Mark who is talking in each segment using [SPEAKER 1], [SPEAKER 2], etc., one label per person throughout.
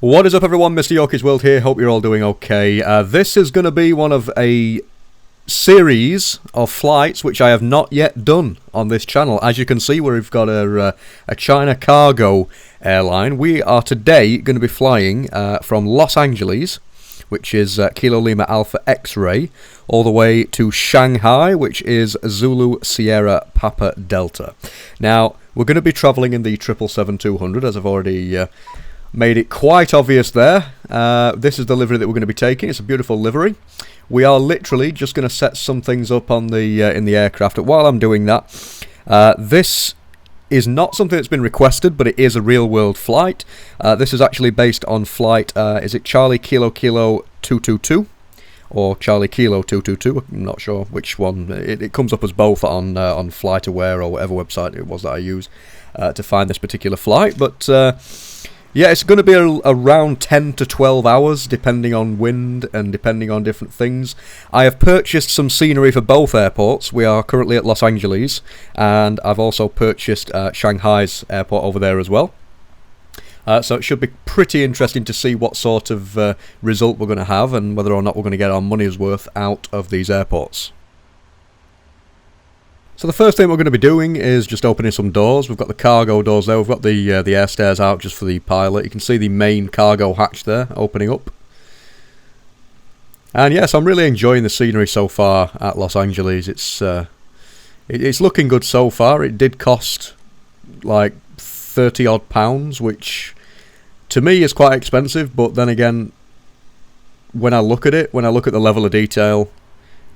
[SPEAKER 1] What is up everyone, MrYorkiesWorld here, hope you're all doing okay. This is going to be one of a series of flights which I have not yet done on this channel. As you can see, we've got a China Cargo airline. We are today going to be flying from Los Angeles, which is Kilo Lima Alpha X-Ray, all the way to Shanghai, which is Zulu Sierra Papa Delta. Now, we're going to be travelling in the 777-200, as I've already made it quite obvious there. This is the livery that we're going to be taking. It's a beautiful livery. We are literally just going to set some things up on the in the aircraft. While I'm doing that, this is not something that's been requested, but it is a real-world flight. This is actually based on flight, is it Charlie Kilo Kilo 222? Or Charlie Kilo 222, I'm not sure which one. It comes up as both on FlightAware or whatever website it was that I use to find this particular flight. But yeah, it's going to be around 10 to 12 hours, depending on wind and depending on different things. I have purchased some scenery for both airports. We are currently at Los Angeles, and I've also purchased Shanghai's airport over there as well. So it should be pretty interesting to see what sort of result we're going to have and whether or not we're going to get our money's worth out of these airports. So the first thing we're going to be doing is just opening some doors. We've got the cargo doors there. We've got the air stairs out just for the pilot. You can see the main cargo hatch there opening up. And yes, I'm really enjoying the scenery so far at Los Angeles. It's looking good so far. It did cost like £30 odd, which to me is quite expensive. But then again, when I look at it, when I look at the level of detail,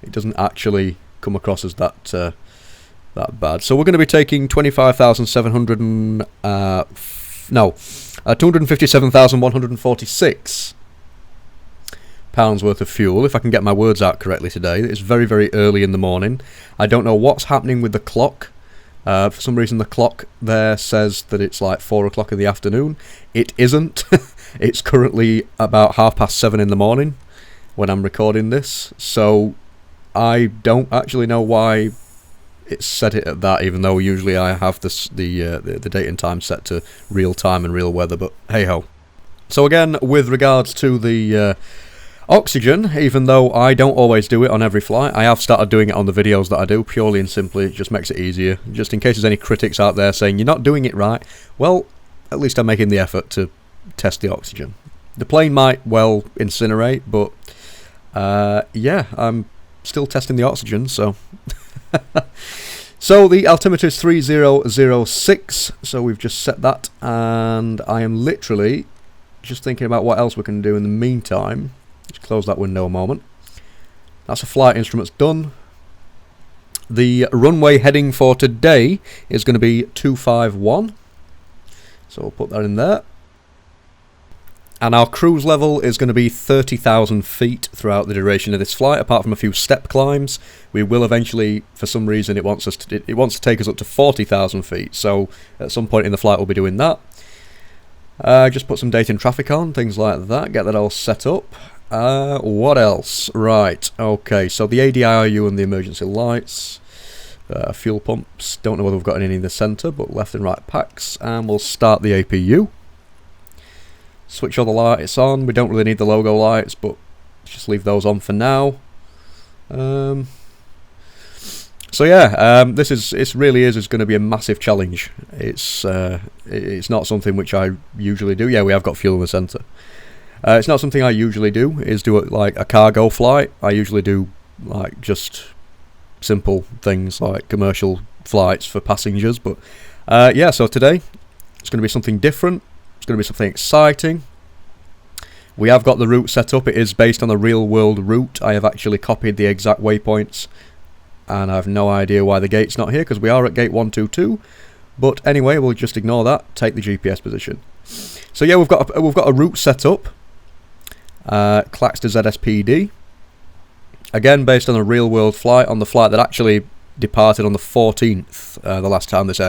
[SPEAKER 1] it doesn't actually come across as that bad. So we're going to be taking 257,146 pounds worth of fuel, if I can get my words out correctly today. It's very, very early in the morning. I don't know what's happening with the clock. For some reason the clock there says that it's like 4 o'clock in the afternoon. It isn't. It's currently about 7:30 in the morning when I'm recording this. So I don't actually know why it's set it at that, even though usually I have the date and time set to real time and real weather, but hey ho. So again, with regards to the oxygen, even though I don't always do it on every flight, I have started doing it on the videos that I do, purely and simply. It just makes it easier, just in case there's any critics out there saying you're not doing it right. Well, at least I'm making the effort to test the oxygen. The plane might well incinerate, but yeah, I'm still testing the oxygen, so so the altimeter is 3006, so we've just set that, and I am literally just thinking about what else we can do in the meantime. Just close that window a moment. That's the flight instruments done. The runway heading for today is going to be 251, so we'll put that in there. And our cruise level is going to be 30,000 feet throughout the duration of this flight, apart from a few step climbs. We will eventually, for some reason, it wants to take us up to 40,000 feet. So at some point in the flight, we'll be doing that. Just put some data and traffic on, things like that. Get that all set up. What else? Right. Okay. So the ADIRU and the emergency lights, fuel pumps. Don't know whether we've got any in the centre, but left and right packs. And we'll start the APU. Switch all the lights on. We don't really need the logo lights, but just leave those on for now. So yeah, it really is going to be a massive challenge. It's not something which I usually do. Yeah, we have got fuel in the centre. It's not something I usually do. Is do it like a cargo flight. I usually do like just simple things like commercial flights for passengers. But yeah, so today it's going to be something different. It's going to be something exciting. We have got the route set up. It is based on a real world route. I have actually copied the exact waypoints, and I have no idea why the gate's not here, because we are at gate 122. But anyway, we'll just ignore that. Take the GPS position. So yeah, we've got a route set up. KLAX to ZSPD. Again, based on a real world flight, on the flight that actually departed on the 14th. The last time this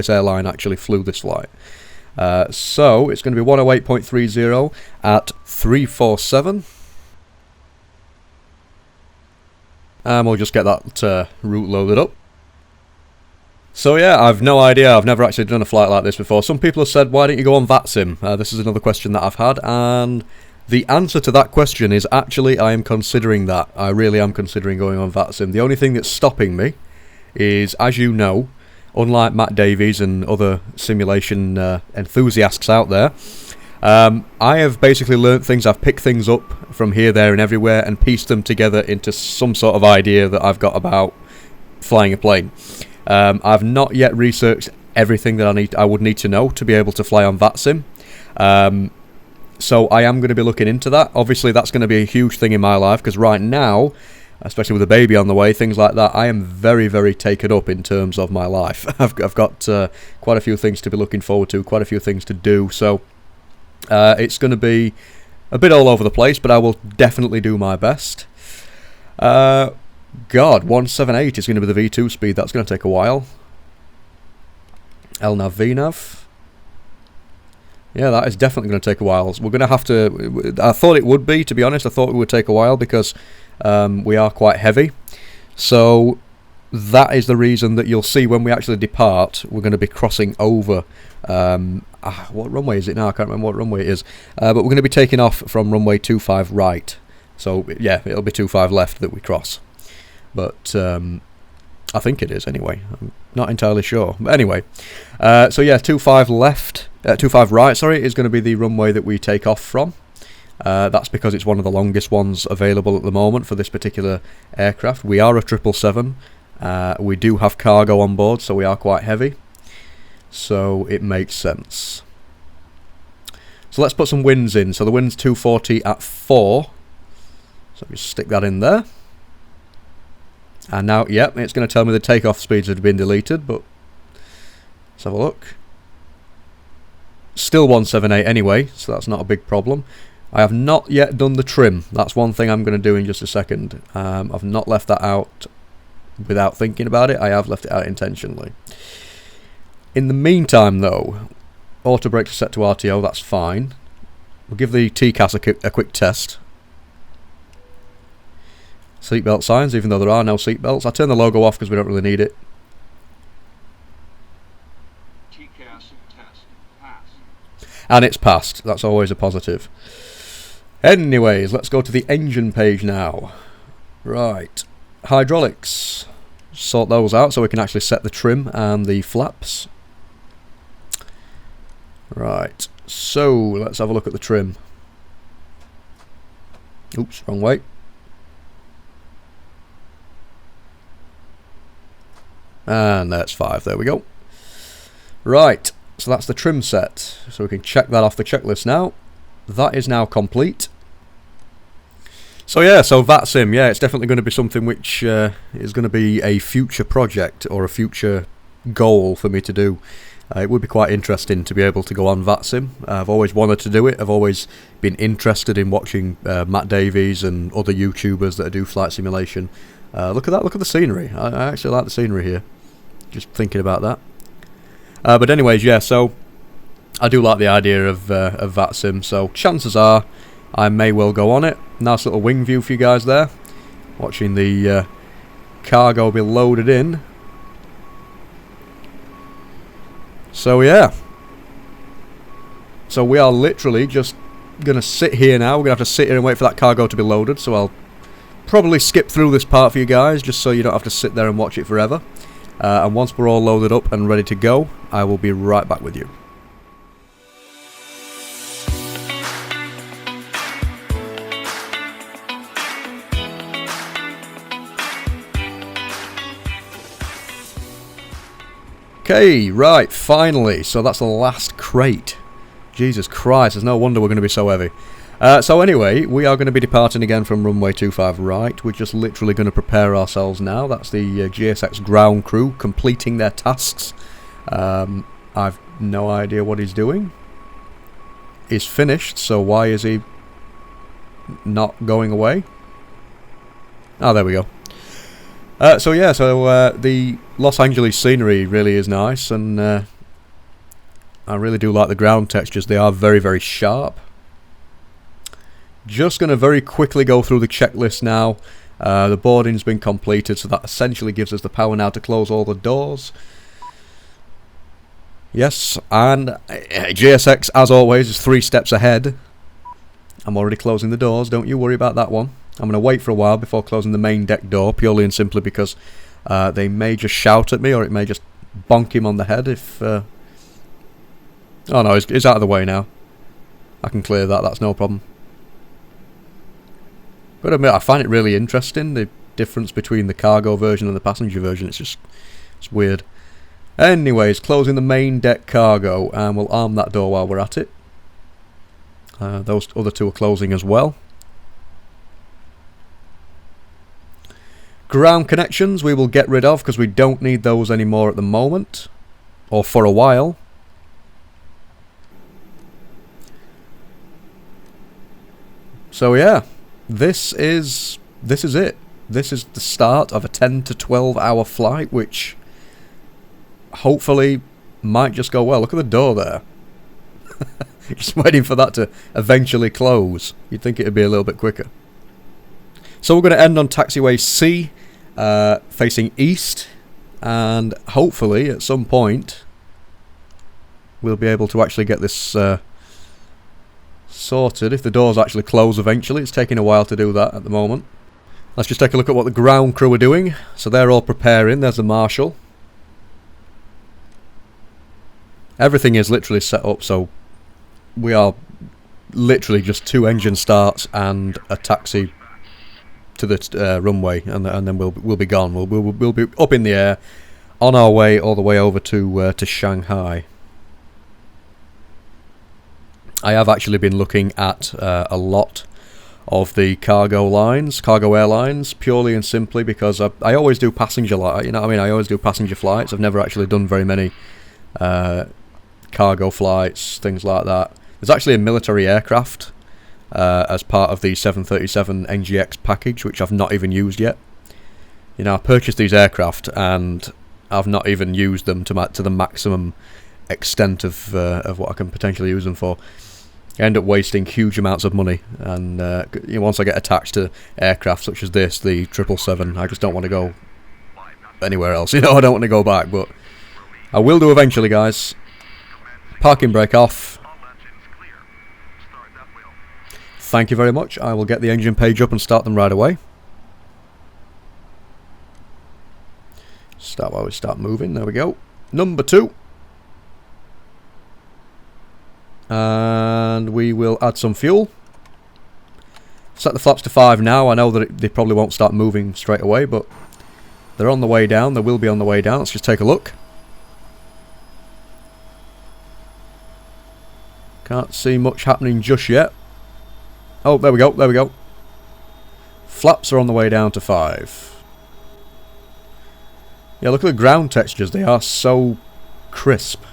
[SPEAKER 1] airline actually flew this flight. So it's going to be 108.30 at 347. And we'll just get that route loaded up. So yeah, I've no idea. I've never actually done a flight like this before. Some people have said, why don't you go on VATSIM? This is another question that I've had, and the answer to that question is actually I am considering that. I really am considering going on VATSIM. The only thing that's stopping me is, as you know, unlike Matt Davies and other simulation enthusiasts out there, I have basically learnt things. I've picked things up from here, there and everywhere and pieced them together into some sort of idea that I've got about flying a plane. I've not yet researched everything that I would need to know to be able to fly on VATSIM. So I am going to be looking into that. Obviously that's going to be a huge thing in my life, because right now, especially with a baby on the way, things like that, I am very, very taken up in terms of my life. I've got quite a few things to be looking forward to, quite a few things to do, so it's going to be a bit all over the place, but I will definitely do my best. God, 178 is going to be the V2 speed. That's going to take a while. LNAV, VNAV. Yeah, that is definitely going to take a while. We're going to have to... I thought it would be, to be honest. I thought it would take a while because we are quite heavy. So that is the reason that you'll see when we actually depart, we're going to be crossing over... what runway is it now? I can't remember what runway it is. But we're going to be taking off from runway 25 right. So, yeah, it'll be 25 left that we cross. But I think it is anyway. I'm not entirely sure. But anyway, so yeah, 25 left, 25 right, sorry, is going to be the runway that we take off from. That's because it's one of the longest ones available at the moment for this particular aircraft. We are a 777. We do have cargo on board, so we are quite heavy. So it makes sense. So let's put some winds in. So the wind's 240 at 4. So just stick that in there. And now, yep, it's going to tell me the takeoff speeds have been deleted, but let's have a look. Still 178 anyway, so that's not a big problem. I have not yet done the trim. That's one thing I'm going to do in just a second. I've not left that out without thinking about it. I have left it out intentionally. In the meantime, though, auto brakes are set to RTO, that's fine. We'll give the TCAS a quick test. Seatbelt signs, even though there are no seatbelts. I turn the logo off because we don't really need it.
[SPEAKER 2] TCAS test passed.
[SPEAKER 1] And it's passed. That's always a positive. Anyways, let's go to the engine page now. Right. Hydraulics. Sort those out so we can actually set the trim and the flaps. Right. So, let's have a look at the trim. Oops, wrong way. And that's 5, there we go. Right, so that's the trim set. So we can check that off the checklist now. That is now complete. So yeah, so VATSIM, yeah, it's definitely going to be something which is going to be a future project or a future goal for me to do. It would be quite interesting to be able to go on VATSIM. I've always wanted to do it. I've always been interested in watching Matt Davies and other YouTubers that do flight simulation. Look at that, look at the scenery. I actually like the scenery here. Just thinking about that. But anyways, yeah, so I do like the idea of VATSIM, so chances are I may well go on it. Nice little wing view for you guys there. Watching the cargo be loaded in. So yeah. So we are literally just going to sit here now. We're going to have to sit here and wait for that cargo to be loaded, so I'll probably skip through this part for you guys, just so you don't have to sit there and watch it forever. And once we're all loaded up and ready to go, I will be right back with you. Okay, right, finally. So that's the last crate. Jesus Christ, there's no wonder we're going to be so heavy. So anyway, we are going to be departing again from runway 25 right. We're just literally going to prepare ourselves now. That's the GSX ground crew completing their tasks. I've no idea what he's doing. He's finished, so why is he not going away? Oh, there we go. So yeah, so the Los Angeles scenery really is nice, and I really do like the ground textures. They are very, very sharp. Just going to very quickly go through the checklist now. The boarding's been completed, so that essentially gives us the power now to close all the doors. Yes, and JSX, as always, is 3 steps ahead. I'm already closing the doors, don't you worry about that one. I'm going to wait for a while before closing the main deck door, purely and simply because they may just shout at me, or it may just bonk him on the head if... Oh no, he's out of the way now. I can clear that, that's no problem. But admit, I find it really interesting, the difference between the cargo version and the passenger version. It's weird. Anyways, closing the main deck cargo, and we'll arm that door while we're at it. Those other 2 are closing as well. Ground connections we will get rid of because we don't need those anymore at the moment, or for a while. So yeah, this is it. This is the start of a 10 to 12 hour flight, which hopefully might just go well. Look at the door there. Just waiting for that to eventually close. You'd think it'd be a little bit quicker. So we're going to end on taxiway C, facing east, and hopefully at some point we'll be able to actually get this sorted. If the doors actually close eventually, it's taking a while to do that at the moment. Let's just take a look at what the ground crew are doing. So they're all preparing. There's the marshal. Everything is literally set up, so we are literally just 2 engine starts and a taxi to the runway, and then we'll be gone. We'll be up in the air, on our way all the way over to Shanghai. I have actually been looking at a lot of the cargo airlines, purely and simply because I always do passenger, you know what I mean? I always do passenger flights. I've never actually done very many cargo flights, things like that. There's actually a military aircraft as part of the 737 NGX package, which I've not even used yet. You know, I purchased these aircraft and I've not even used them to the maximum extent of what I can potentially use them for. I end up wasting huge amounts of money, and you know, once I get attached to aircraft such as this, the 777, I just don't want to go anywhere else. You know, I don't want to go back, but I will do eventually, guys. Parking brake off. Thank you very much. I will get the engine page up and start them right away. Start while we start moving. There we go. Number 2. And we will add some fuel. Set the flaps to 5 now. I know that they probably won't start moving straight away, but they're on the way down. They will be on the way down. Let's just take a look. Can't see much happening just yet. Oh, there we go, there we go. Flaps are on the way down to 5. Yeah, look at the ground textures. They are so crisp.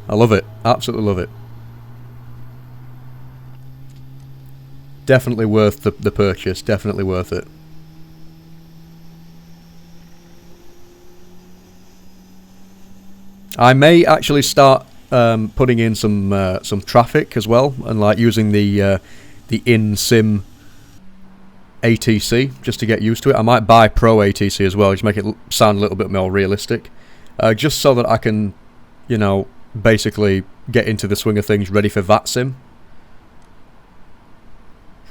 [SPEAKER 1] I love it. Absolutely love it. Definitely worth the purchase. Definitely worth it. I may actually start putting in some traffic as well, and like using the in-sim ATC just to get used to it. I might buy Pro ATC as well, just make it sound a little bit more realistic, just so that I can, you know, basically get into the swing of things ready for VATSIM.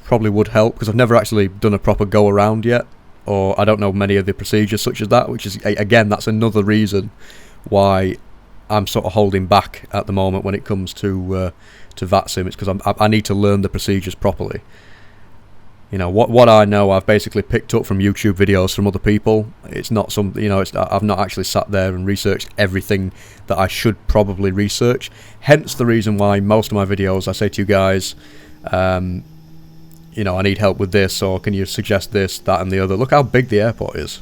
[SPEAKER 1] Probably would help, because I've never actually done a proper go around yet, or I don't know many of the procedures such as that, which is, again, that's another reason why I'm sort of holding back at the moment when it comes to VATSIM. It's because I need to learn the procedures properly. You know, what I know, I've basically picked up from YouTube videos from other people. It's not some, you know, I've not actually sat there and researched everything that I should probably research. Hence the reason why most of my videos I say to you guys, you know, I need help with this, or can you suggest this, that and the other. Look how big the airport is.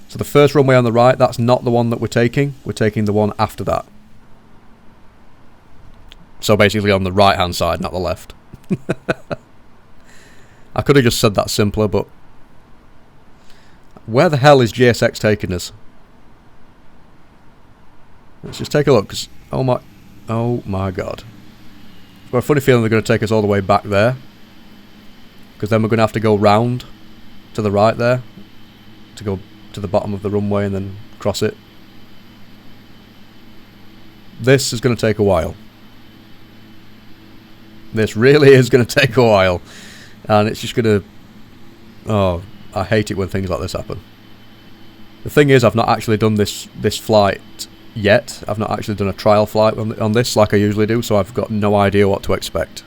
[SPEAKER 1] So the first runway on the right, that's not the one that we're taking. We're taking the one after that. So basically on the right hand side, not the left. I could have just said that simpler, but where the hell is JSX taking us? Let's just take a look, 'cause oh my god. I've got a funny feeling they're going to take us all the way back there, because then we're going to have to go round to the right there to go to the bottom of the runway and then across it. This is going to take a while. This really is going to take a while. And it's just going to... Oh, I hate it when things like this happen. The thing is, I've not actually done this flight yet. I've not actually done a trial flight on this like I usually do, so I've got no idea what to expect.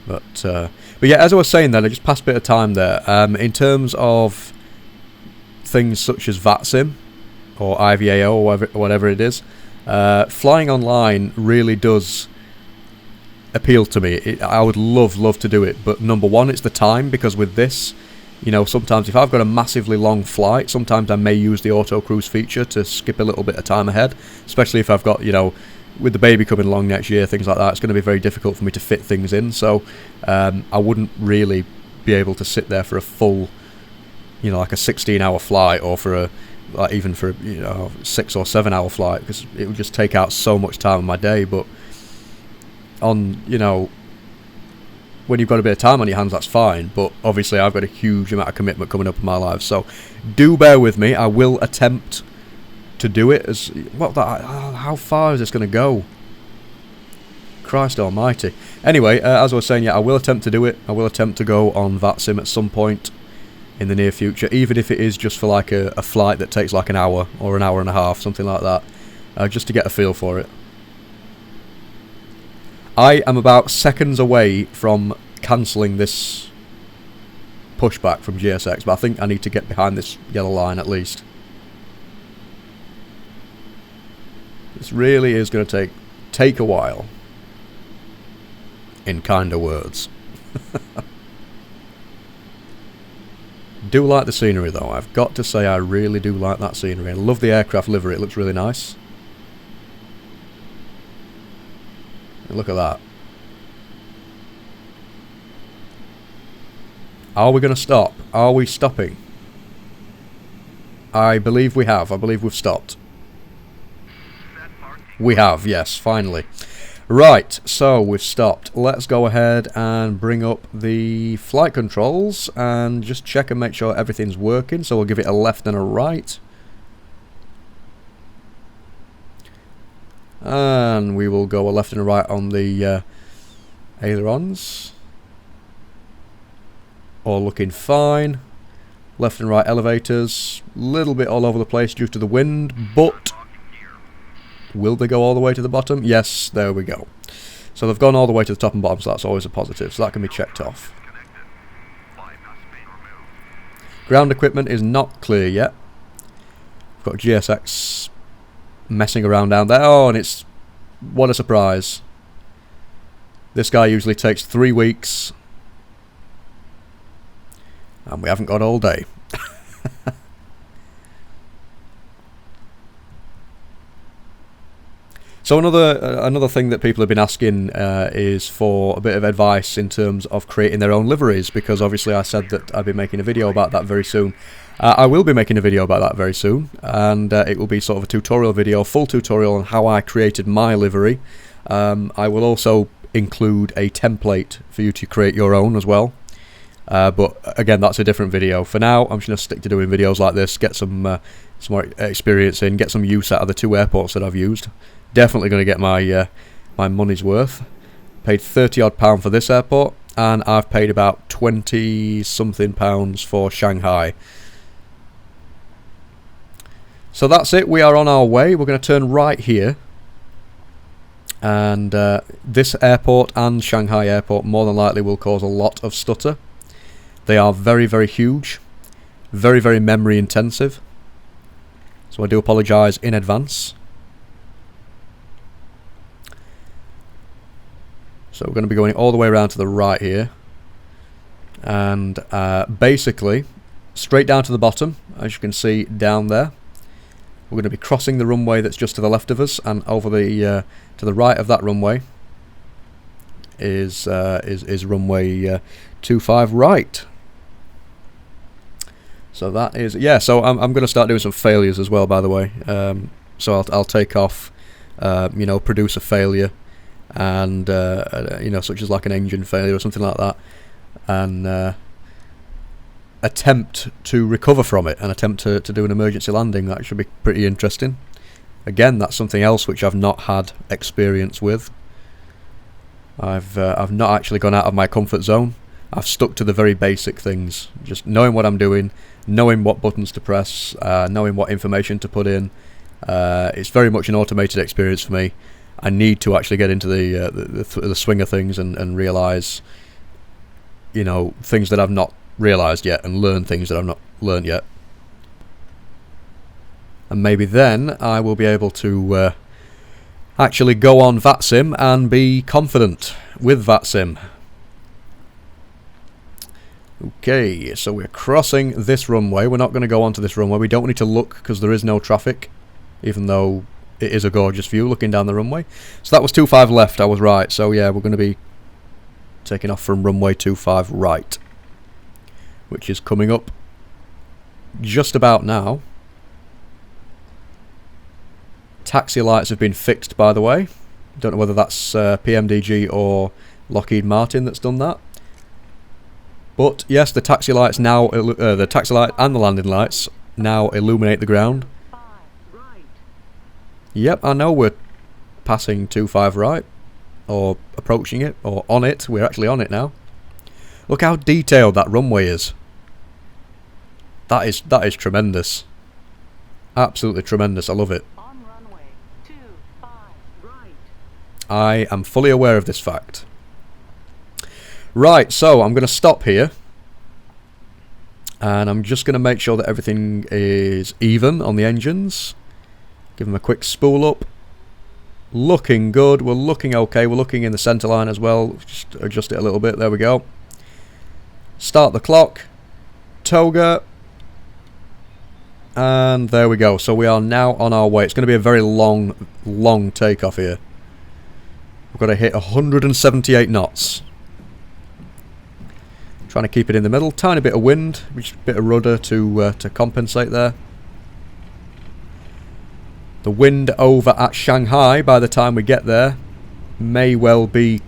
[SPEAKER 1] But yeah, as I was saying then, I just passed a bit of time there. In terms of things such as VATSIM or IVAO or whatever it is, flying online really does appeal to me. I would love to do it, but number one, it's the time, because with this, you know, sometimes if I've got a massively long flight, sometimes I may use the auto cruise feature to skip a little bit of time ahead, especially if I've got, you know, with the baby coming along next year, things like that, it's going to be very difficult for me to fit things in. So I wouldn't really be able to sit there for a full, you know, like a 16-hour flight, or for a, like even for, you know, 6 or 7 hour flight, because it would just take out so much time of my day. But on, you know, when you've got a bit of time on your hands, that's fine, but obviously I've got a huge amount of commitment coming up in my life, so do bear with me. I will attempt to do it. As what? How far is this going to go? Christ almighty. Anyway, as I was saying, yeah, I will attempt to do it. I will attempt to go on VATSIM at some point in the near future, even if it is just for like a flight that takes like an hour or an hour and a half, something like that, just to get a feel for it. I am about seconds away from cancelling this pushback from GSX, but I think I need to get behind this yellow line at least. This really is going to take a while, in kinder words. Do like the scenery though, I've got to say I really do like that scenery. I love the aircraft livery, it looks really nice. Look at that. Are we going to stop? Are we stopping? I believe we have. I believe we've stopped. We have, yes, finally. Right, so we've stopped. Let's go ahead and bring up the flight controls and just check and make sure everything's working. So we'll give it a left and a right. And we will go a left and a right on the ailerons. All looking fine. Left and right elevators, a little bit all over the place due to the wind, but will they go all the way to the bottom? Yes, there we go. So they've gone all the way to the top and bottom, so that's always a positive, so that can be checked off. Ground equipment is not clear yet. We've got GSX messing around down there. Oh, and it's... what a surprise. This guy usually takes 3 weeks. And we haven't got all day. So another thing that people have been asking is for a bit of advice in terms of creating their own liveries, because obviously I said that I'd be making a video about that very soon. I will be making a video about that very soon, and it will be sort of a tutorial video, full tutorial on how I created my livery. I will also include a template for you to create your own as well. But again, that's a different video. For now, I'm just going to stick to doing videos like this, get some more experience in, get some use out of the 2 airports that I've used. Definitely going to get my my money's worth. Paid £30 odd for this airport, and I've paid about 20 something pounds for Shanghai. So that's it, we are on our way. We're going to turn right here. And this airport and Shanghai airport more than likely will cause a lot of stutter. They are very, very huge, very, very memory intensive. So I do apologise in advance. So we're going to be going all the way around to the right here. And basically, straight down to the bottom, as you can see down there. We're going to be crossing the runway that's just to the left of us, and over the to the right of that runway is runway 25 right. So that is, yeah, so I'm going to start doing some failures as well, by the way. So I'll take off, you know, produce a failure, and you know, such as like an engine failure or something like that, and attempt to recover from it and attempt to do an emergency landing. That should be pretty interesting. Again, that's something else which I've not had experience with. I've not actually gone out of my comfort zone. I've stuck to the very basic things, just knowing what I'm doing, knowing what buttons to press, knowing what information to put in. It's very much an automated experience for me. I need to actually get into the swing of things and realise, you know, things that I've not realised yet, and learn things that I've not learned yet. And maybe then I will be able to actually go on VATSIM and be confident with VATSIM. Okay, so we're crossing this runway. We're not going to go onto this runway. We don't need to look because there is no traffic, even though it is a gorgeous view looking down the runway. So that was 25 left, I was right. So yeah, we're going to be taking off from runway 25 right, which is coming up just about now. Taxi lights have been fixed, by the way. Don't know whether that's PMDG or Lockheed Martin that's done that. But yes, the taxi lights now, the taxi light and the landing lights now illuminate the ground. Yep, I know we're passing 25 right, or approaching it, or on it. We're actually on it now. Look how detailed that runway is. That is tremendous. Absolutely tremendous. I love it.
[SPEAKER 3] On runway 25 right.
[SPEAKER 1] I am fully aware of this fact. Right, so I'm going to stop here. And I'm just going to make sure that everything is even on the engines. Give them a quick spool up. Looking good. We're looking okay. We're looking in the centre line as well. Just adjust it a little bit. There we go. Start the clock. Toga. And there we go. So we are now on our way. It's going to be a very long takeoff here. We've got to hit 178 knots. Trying to keep it in the middle. Tiny bit of wind, just a bit of rudder to compensate there. The wind over at Shanghai by the time we get there may well be,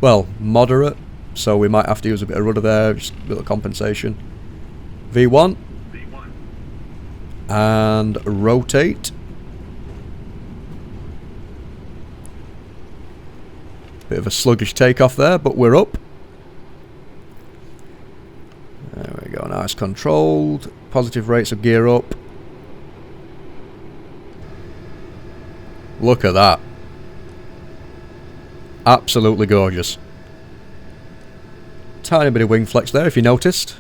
[SPEAKER 1] well, moderate. So we might have to use a bit of rudder there, just a little compensation. V1. And rotate. Bit of a sluggish takeoff there, but we're up. There we go, now it's controlled. Positive rates of gear up. Look at that. Absolutely gorgeous. Tiny bit of wing flex there if you noticed.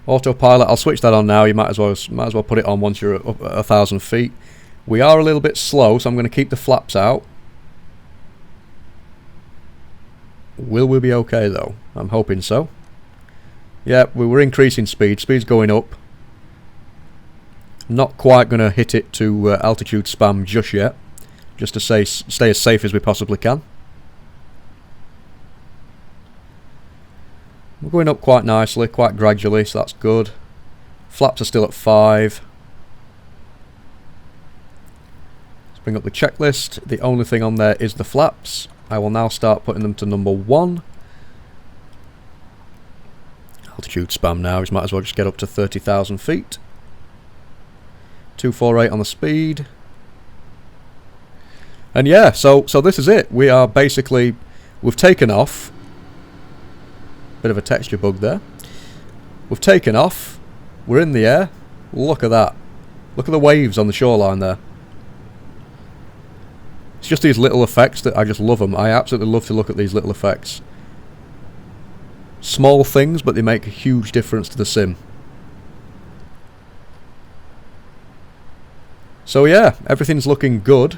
[SPEAKER 1] Autopilot, I'll switch that on now. You might as well put it on once you're up at 1,000 feet. We are a little bit slow, so I'm going to keep the flaps out. Will we be okay though? I'm hoping so. Yeah, we were increasing speed. Speed's going up. Not quite going to hit it to altitude spam just yet. Just to stay as safe as we possibly can. We're going up quite nicely, quite gradually, so that's good. Flaps are still at 5. Let's bring up the checklist. The only thing on there is the flaps. I will now start putting them to number 1. Altitude spam now, we might as well just get up to 30,000 feet. 248 on the speed. And yeah, so this is it. We are basically, we've taken off. Bit of a texture bug there. We've taken off. We're in the air. Look at that. Look at the waves on the shoreline there. It's just these little effects that I just love them. I absolutely love to look at these little effects. Small things, but they make a huge difference to the sim. So yeah, everything's looking good.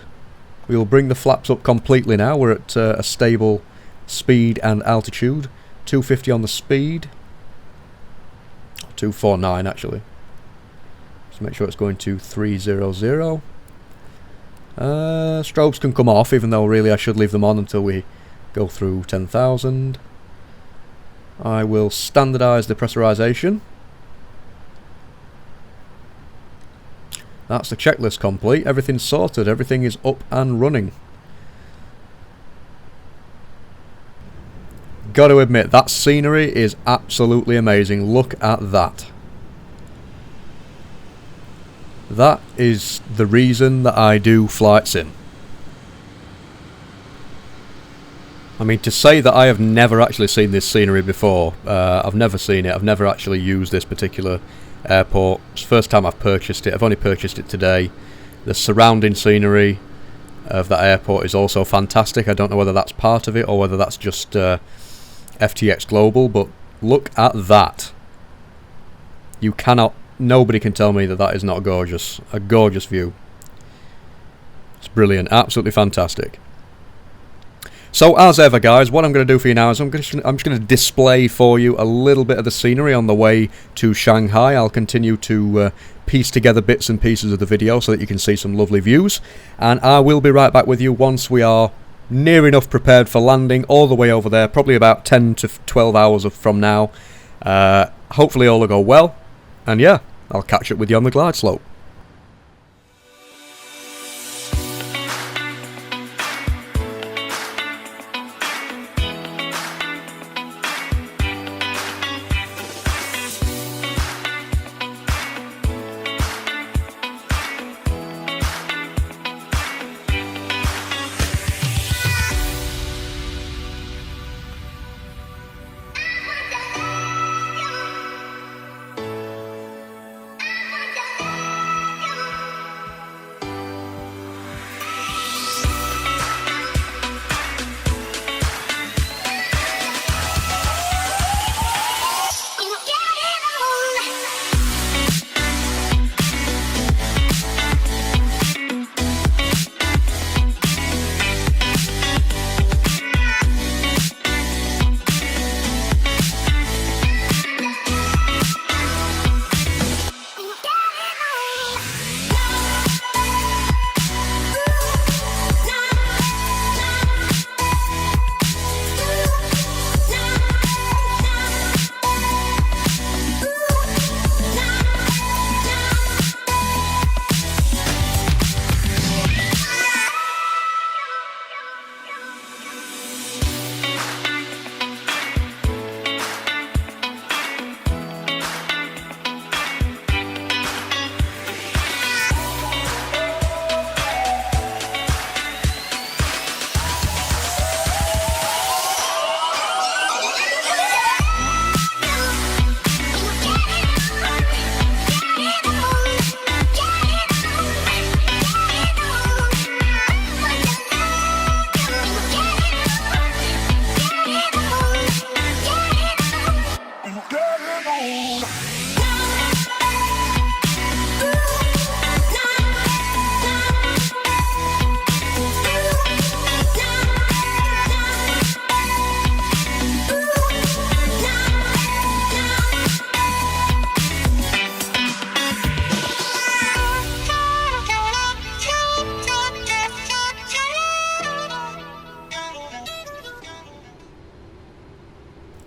[SPEAKER 1] We'll bring the flaps up completely now. We're at a stable speed and altitude. 250 on the speed. 249 actually. Just make sure it's going to 300. Strobes can come off, even though really I should leave them on until we go through 10,000. I will standardise the pressurisation. That's the checklist complete. Everything's sorted. Everything is up and running. got to admit, that scenery is absolutely amazing. Look at that. That is the reason that I do flight sim. I mean, to say that I have never actually seen this scenery before, I've never seen it. I've never actually used this particular airport. It's the first time I've purchased it. I've only purchased it today. The surrounding scenery of that airport is also fantastic. I don't know whether that's part of it or whether that's just FTX Global, but look at that. You cannot, nobody can tell me that that is not gorgeous. A gorgeous view. It's brilliant, absolutely fantastic. So as ever, guys, what I'm going to do for you now is I'm just going to display for you a little bit of the scenery on the way to Shanghai. I'll continue to piece together bits and pieces of the video so that you can see some lovely views. And I will be right back with you once we are near enough prepared for landing all the way over there, probably about 10 to 12 hours from now. Hopefully all will go well. And yeah, I'll catch up with you on the glide slope.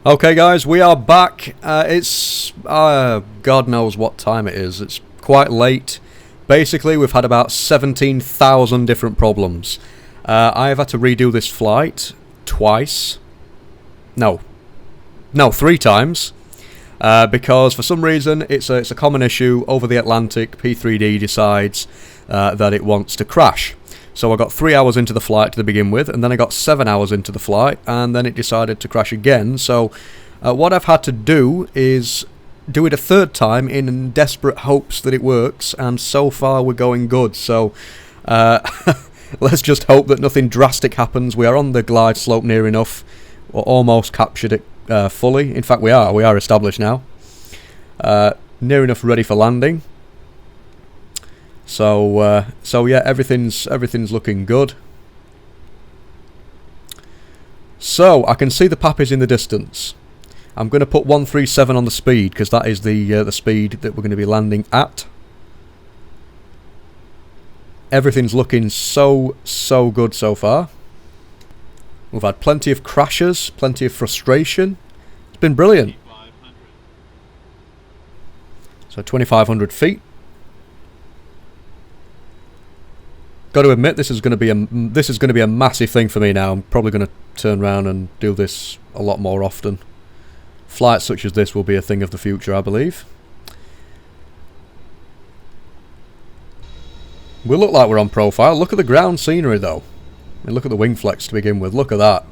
[SPEAKER 1] Okay guys, we are back. It's God knows what time it is. It's quite late. Basically, we've had about 17,000 different problems. I have had to redo this flight twice. No, 3 times. Because for some reason it's a common issue over the Atlantic. P3D decides that it wants to crash. So I got 3 hours into the flight to begin with, and then I got 7 hours into the flight, and then it decided to crash again. So what I've had to do is do it a 3rd time in desperate hopes that it works, and so far we're going good. So let's just hope that nothing drastic happens. We are on the glide slope near enough. We're almost captured it fully. In fact, we are established now. Near enough ready for landing. So yeah, everything's looking good. So I can see the Pappies in the distance. I'm going to put 137 on the speed because that is the speed that we're going to be landing at. Everything's looking so good so far. We've had plenty of crashes, plenty of frustration. It's been brilliant. So 2,500 feet. Got to admit, this is going to be a massive thing for me now. I'm probably going to turn around and do this a lot more often. Flights such as this will be a thing of the future, I believe. We look like we're on profile. Look at the ground scenery, though. I mean, look at the wing flex to begin with. Look at that.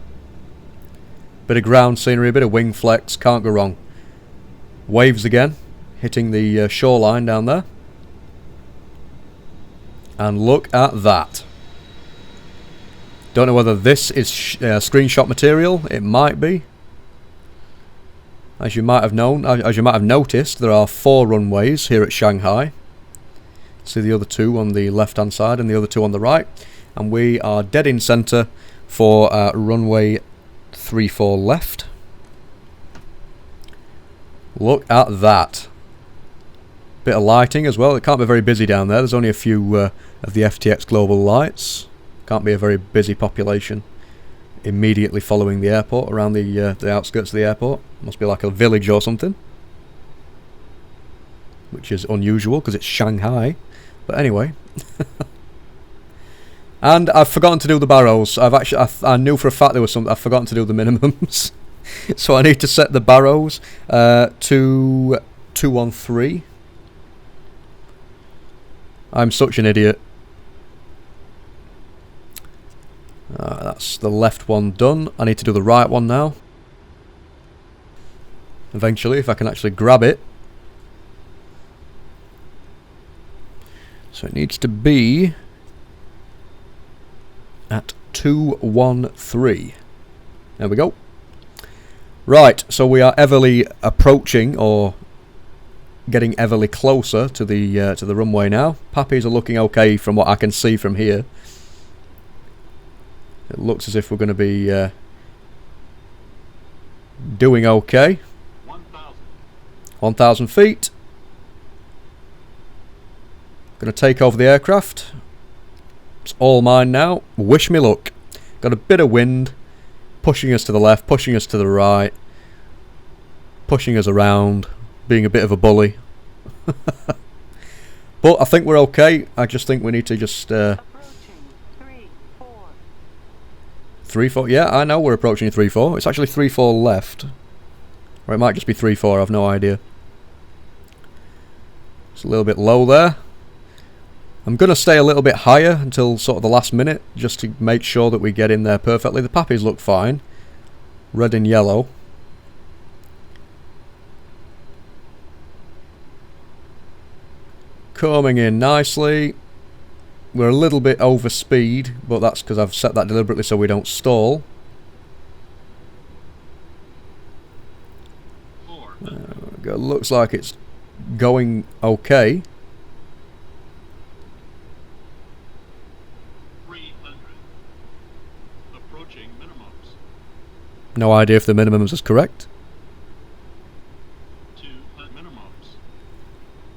[SPEAKER 1] Bit of ground scenery, a bit of wing flex. Can't go wrong. Waves again, hitting the shoreline down there. And look at that. Don't know whether this is screenshot material. It might be. As you might have noticed, there are 4 runways here at Shanghai. See the other 2 on the left hand side and the other 2 on the right. And we are dead in centre for runway 34 left. Look at that. Bit of lighting as well. It can't be very busy down there. There's only a few of the FTX global lights. Can't be a very busy population immediately following the airport, around the outskirts of the airport. Must be like a village or something, which is unusual because it's Shanghai. But anyway. And I've forgotten to do the barrows. I knew for a fact there was some. I've forgotten to do the minimums. So I need to set the barrows to 213. I'm such an idiot. That's the left one done. I need to do the right one now. Eventually, if I can actually grab it. So it needs to be at 213. There we go. Right, so we are everly approaching, or getting everly closer to the runway now. Pappies are looking okay from what I can see from here. It looks as if we're going to be doing okay. 1,000 feet. Going to take over the aircraft. It's all mine now. Wish me luck. Got a bit of wind. Pushing us to the left, pushing us to the right. Pushing us around. Being a bit of a bully. But I think we're okay. I just think we need to just...
[SPEAKER 3] Approaching 3-4.
[SPEAKER 1] 3-4? Yeah, I know we're approaching 3-4. It's actually 3-4 left. Or it might just be 3-4, I've no idea. It's a little bit low there. I'm going to stay a little bit higher until sort of the last minute, just to make sure that we get in there perfectly. The pappies look fine. Red and yellow. Coming in nicely. We're a little bit over speed, but that's because I've set that deliberately so we don't stall. Looks like it's going okay.
[SPEAKER 2] 300. Approaching minimums.
[SPEAKER 1] No idea if the minimums is correct.
[SPEAKER 2] 200 minimums.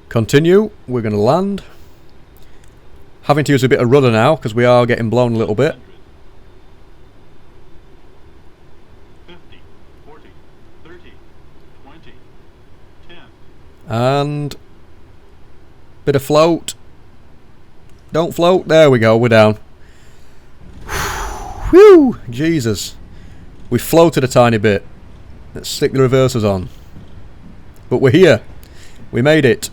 [SPEAKER 1] Continue. We're going to land. Having to use a bit of rudder now because we are getting blown a little bit.
[SPEAKER 2] 50, 40, 30, 20, 10.
[SPEAKER 1] And bit of float. Don't float. There we go. We're down. Whew! Jesus. We floated a tiny bit. Let's stick the reversers on. But we're here. We made it.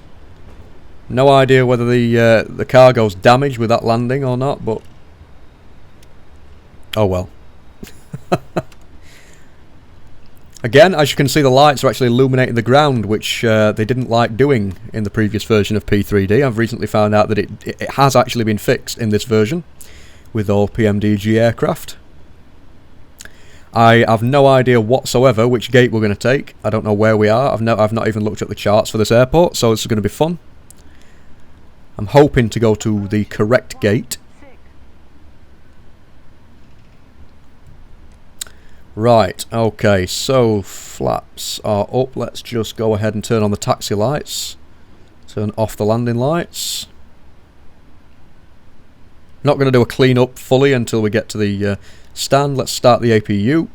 [SPEAKER 1] No idea whether the cargo's damaged with that landing or not, but oh well. Again, as you can see, the lights are actually illuminating the ground, which they didn't like doing in the previous version of P3D. I've recently found out that it has actually been fixed in this version with all PMDG aircraft. I have no idea whatsoever which gate we're going to take. I don't know where we are. I've not even looked at the charts for this airport, so this is going to be fun. I'm hoping to go to the correct gate.
[SPEAKER 3] 6.
[SPEAKER 1] Right, okay, so flaps are up. Let's just go ahead and turn on the taxi lights. Turn off the landing lights. Not going to do a clean up fully until we get to the stand. Let's start the APU.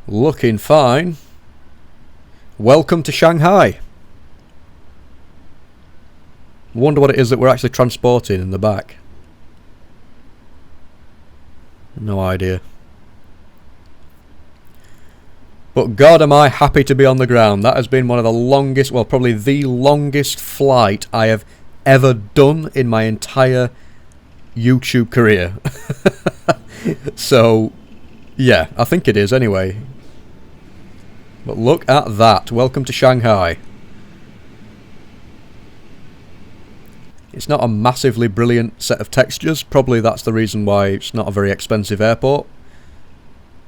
[SPEAKER 1] Looking fine. Welcome to Shanghai. Wonder what it is that we're actually transporting in the back. No idea. But God, am I happy to be on the ground. That has been one of the longest, well, probably the longest flight I have ever done in my entire YouTube career. So, yeah, I think it is anyway. But look at that. Welcome to Shanghai. It's not a massively brilliant set of textures. Probably that's the reason why it's not a very expensive airport.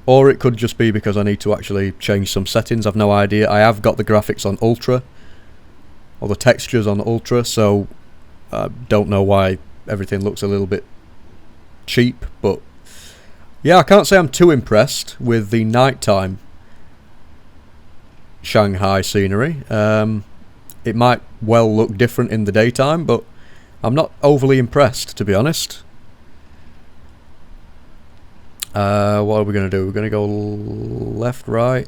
[SPEAKER 1] Or it could just be because I need to actually change some settings. I've no idea. I have got the graphics on Ultra. Or the textures on Ultra. So I don't know why everything looks a little bit cheap. But yeah, I can't say I'm too impressed with the nighttime Shanghai scenery. It might well look different in the daytime, but I'm not overly impressed, to be honest. What are we going to do? We're going to go left, right.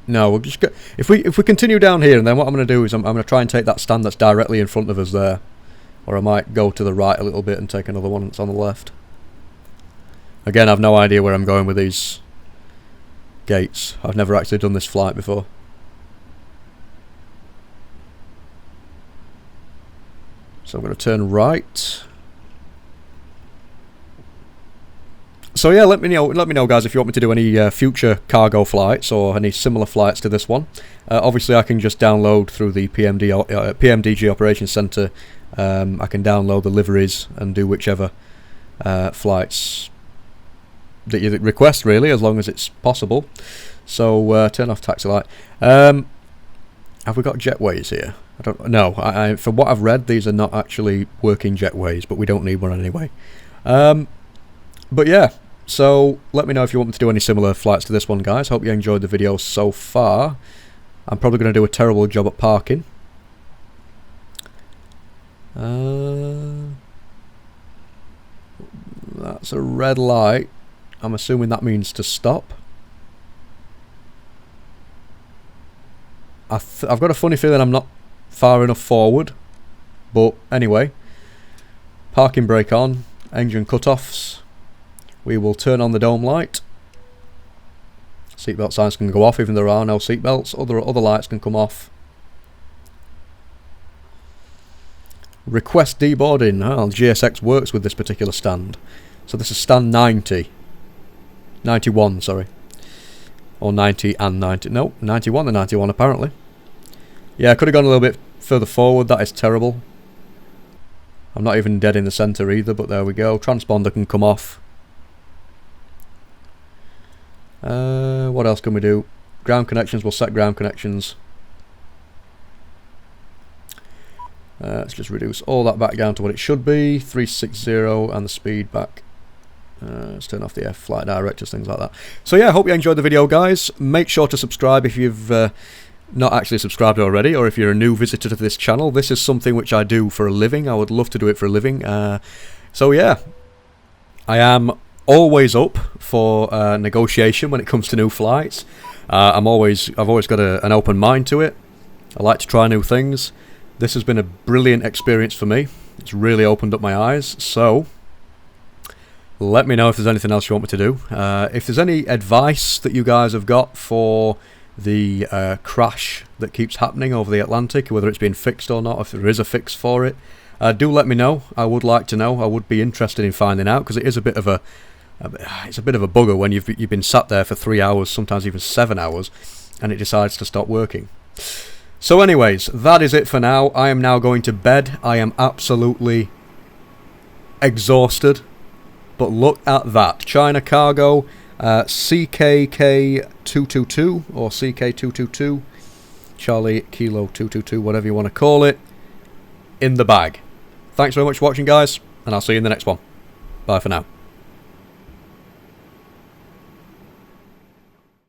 [SPEAKER 1] No, we'll just go. If we continue down here, and then what I'm going to do is I'm going to try and take that stand that's directly in front of us there, or I might go to the right a little bit and take another one that's on the left. Again, I've no idea where I'm going with these gates. I've never actually done this flight before. So I'm going to turn right. So yeah, let me know, guys, if you want me to do any future cargo flights or any similar flights to this one. Obviously, I can just download through the PMDG Operations Center. I can download the liveries and do whichever flights that you request, really, as long as it's possible. So turn off taxi light. Have we got jetways here? I don't know. From what I've read, these are not actually working jetways, but we don't need one anyway. But yeah, so let me know if you want me to do any similar flights to this one, guys. Hope you enjoyed the video so far. I'm probably going to do a terrible job at parking. That's a red light. I'm assuming that means to stop. I've got a funny feeling I'm not far enough forward. But anyway, parking brake on, engine cut-offs. We will turn on the dome light. Seatbelt signs can go off even though there are no seatbelts. Other lights can come off. Request deboarding. Oh, GSX works with this particular stand. So this is stand 90. 91, sorry. Or 90 and 90. No, 91 and 91 apparently. Yeah, I could have gone a little bit further forward. That is terrible. I'm not even dead in the centre either, but there we go. Transponder can come off. What else can we do? Ground connections, we'll set ground connections. Let's just reduce all that back down to what it should be. 360 and the speed back. Let's turn off the F flight directors, things like that. So yeah, I hope you enjoyed the video, guys. Make sure to subscribe if you've not actually subscribed already, or if you're a new visitor to this channel. This is something which I do for a living. I would love to do it for a living. So yeah, I am always up for negotiation when it comes to new flights. I've always got an open mind to it. I like to try new things. This has been a brilliant experience for me. It's really opened up my eyes. So let me know if there's anything else you want me to do. If there's any advice that you guys have got for the crash that keeps happening over the Atlantic, whether it's been fixed or not, if there is a fix for it, do let me know. I would like to know. I would be interested in finding out, because it is a bit of a bugger when you've been sat there for 3 hours, sometimes even 7 hours, and it decides to stop working. So anyways, that is it for now. I am now going to bed. I am absolutely exhausted. But look at that. China Cargo CK222 or CK222, Charlie Kilo 222, whatever you want to call it, in the bag. Thanks very much for watching, guys, and I'll see you in the next one. Bye for now.